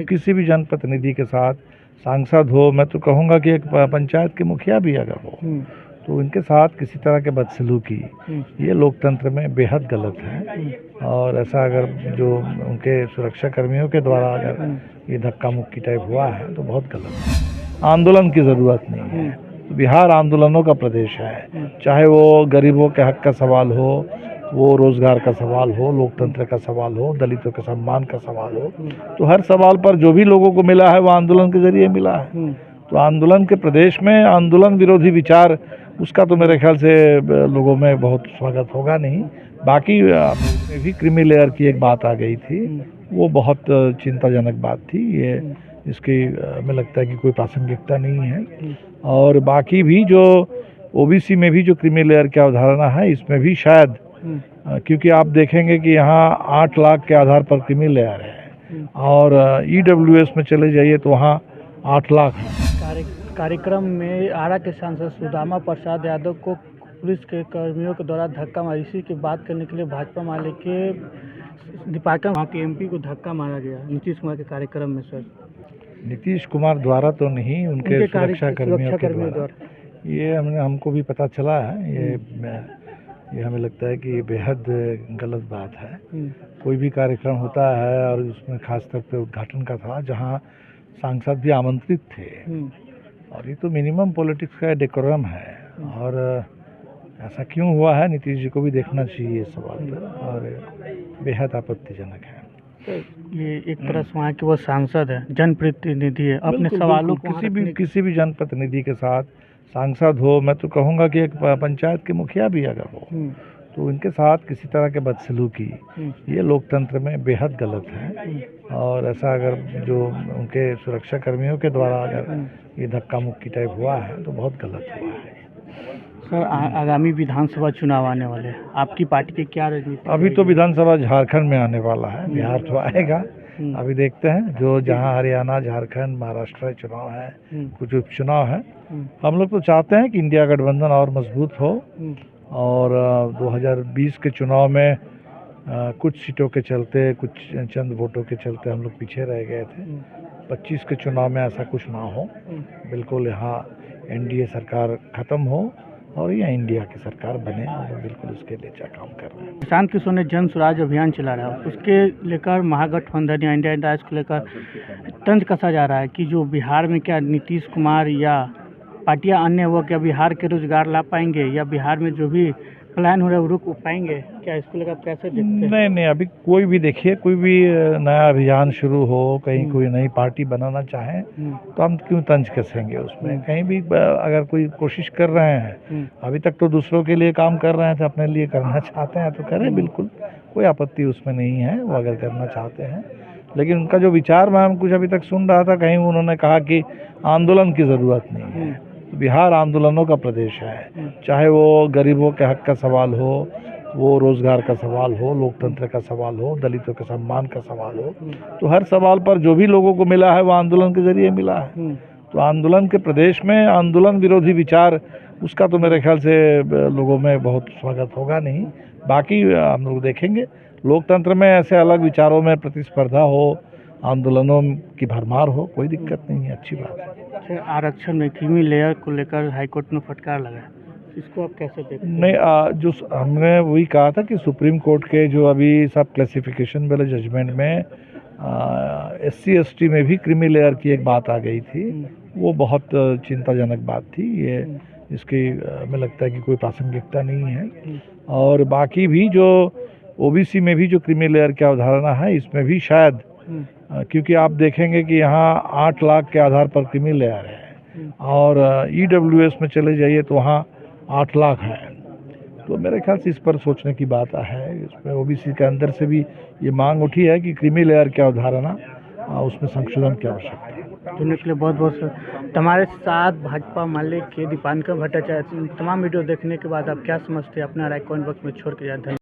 किसी भी जनप्रतिनिधि के साथ, सांसद हो, मैं तो कहूँगा कि एक पंचायत के मुखिया भी अगर हो तो इनके साथ किसी तरह के बदसलूकी ये लोकतंत्र में बेहद गलत है। और ऐसा अगर जो उनके सुरक्षा कर्मियों के द्वारा अगर ये धक्का मुक्की टाइप हुआ है तो बहुत गलत है। आंदोलन की ज़रूरत नहीं है। तो बिहार आंदोलनों का प्रदेश है, चाहे वो गरीबों के हक का सवाल हो, वो रोजगार का सवाल हो, लोकतंत्र का सवाल हो, दलितों के सम्मान का सवाल हो, तो हर सवाल पर जो भी लोगों को मिला है वो आंदोलन के जरिए मिला है। तो आंदोलन के प्रदेश में आंदोलन विरोधी विचार उसका तो मेरे ख्याल से लोगों में बहुत स्वागत होगा नहीं। बाकी में भी क्रीमी लेयर की एक बात आ गई थी, वो बहुत चिंताजनक बात थी। ये इसकी हमें लगता है कि कोई प्रासंगिकता नहीं है। और बाकी भी जो ओबीसी में भी जो क्रीमी लेयर की अवधारणा है, इसमें भी शायद क्योंकि आप देखेंगे कि यहाँ 8 लाख के आधार पर क्रीमी लेयर है और ईडब्ल्यूएस में चले जाइए तो वहाँ 8 लाख है। कार्यक्रम में आरा के सांसद सुदामा प्रसाद यादव को पुलिस के कर्मियों के द्वारा धक्का मारा। इसी की बात करने के लिए भाजपा माले के दीपाकर वहाँ के एमपी को धक्का मारा गया नीतीश कुमार के कार्यक्रम में। सर, नीतीश कुमार द्वारा तो नहीं, उनके सुरक्षा कर्मियों के द्वारा ये हमको भी पता चला है। ये हमें लगता है कि ये बेहद गलत बात है। कोई भी कार्यक्रम होता है और उसमें खास तौर पे उद्घाटन का था जहाँ सांसद भी आमंत्रित थे, और ये तो मिनिमम पॉलिटिक्स का डेकोरम है। और ऐसा क्यों हुआ है, नीतीश जी को भी देखना चाहिए इस सवाल पर, और बेहद आपत्तिजनक है। ये एक तरह से वहाँ के वो सांसद है, जनप्रतिनिधि है, अपने सवालों किसी भी जनप्रतिनिधि के साथ, सांसद हो, मैं तो कहूँगा कि एक पंचायत के मुखिया भी अगर हो तो इनके साथ किसी तरह के बदसलूकी ये लोकतंत्र में बेहद गलत है। और ऐसा अगर जो उनके सुरक्षा कर्मियों के द्वारा अगर ये धक्का मुक्की टाइप हुआ है तो बहुत गलत हुआ है। सर, आगामी विधानसभा चुनाव आने वाले हैं, आपकी पार्टी की क्या रणनीति? अभी तो विधानसभा झारखंड में आने वाला है, बिहार तो आएगा। अभी देखते हैं जो जहाँ हरियाणा, झारखंड, महाराष्ट्र चुनाव है, कुछ उपचुनाव है। हम लोग तो चाहते हैं कि इंडिया गठबंधन और मजबूत हो, और 2020 के चुनाव में कुछ सीटों के चलते, कुछ चंद वोटों के चलते हम लोग पीछे रह गए थे। 25 के चुनाव में ऐसा कुछ ना हो, बिल्कुल यहाँ एनडीए सरकार ख़त्म हो और यह इंडिया की सरकार बने, और बिल्कुल उसके लिए काम कर रहे हैं। प्रशांत किशोर ने जन स्वराज अभियान चला रहा है, उसके लेकर महागठबंधन या इंडिया राज को लेकर तंज कसा जा रहा है कि जो बिहार में क्या नीतीश कुमार या पार्टियां अन्य वो क्या बिहार के रोजगार ला पाएंगे, या बिहार में जो भी प्लान हो रहा है वो रुक पाएंगे? क्या इसको लेकर कैसे देखते हैं? नहीं, अभी कोई भी देखिए, कोई भी नया अभियान शुरू हो, कहीं कोई नई पार्टी बनाना चाहें तो हम क्यों तंज कसेंगे उसमें? कहीं भी अगर कोई कोशिश कर रहे हैं, अभी तक तो दूसरों के लिए काम कर रहे थे, अपने लिए करना चाहते हैं तो करें, बिल्कुल कोई आपत्ति उसमें नहीं है वो अगर करना चाहते हैं। लेकिन उनका जो विचार मैं कुछ अभी तक सुन रहा था, कहीं उन्होंने कहा कि आंदोलन की ज़रूरत नहीं है। बिहार आंदोलनों का प्रदेश है, चाहे वो गरीबों के हक का सवाल हो, वो रोजगार का सवाल हो, लोकतंत्र का सवाल हो, दलितों के सम्मान का सवाल हो, तो हर सवाल पर जो भी लोगों को मिला है वो आंदोलन के जरिए मिला है। तो आंदोलन के प्रदेश में आंदोलन विरोधी विचार उसका तो मेरे ख्याल से लोगों में बहुत स्वागत होगा नहीं। बाकी हम लोग देखेंगे, लोकतंत्र में ऐसे अलग विचारों में प्रतिस्पर्धा हो, आंदोलनों की भरमार हो, कोई दिक्कत नहीं है, अच्छी बात है। आरक्षण में क्रीमी लेयर को लेकर हाईकोर्ट में फटकार लगा, इसको आप कैसे देखते हैं? नहीं, जो हमने वही कहा था कि सुप्रीम कोर्ट के जो अभी सब क्लासिफिकेशन वाले जजमेंट में SC ST में भी क्रीमी लेयर की एक बात आ गई थी, वो बहुत चिंताजनक बात थी। ये इसकी हमें लगता है कि कोई प्रासंगिकता नहीं है। और बाकी भी जो ओबीसी में भी जो क्रीमी लेयर की अवधारणा है, इसमें भी शायद क्योंकि आप देखेंगे कि यहाँ 8 लाख के आधार पर क्रीमी लेयर है और ईडब्ल्यूएस में चले जाइए तो वहाँ 8 लाख है। तो मेरे ख्याल से इस पर सोचने की बात है। इसमें ओबीसी के अंदर से भी ये मांग उठी है कि क्रीमी लेयर की अवधारणा उसमें संशोधन की आवश्यकता है। सुनने के लिए बहुत बहुत हमारे साथ भाजपा माले के दीपाकर भट्टाचार्य। तमाम वीडियो देखने के बाद आप क्या समझते हैं, अपना राय कमेंट बॉक्स में छोड़ के जाए।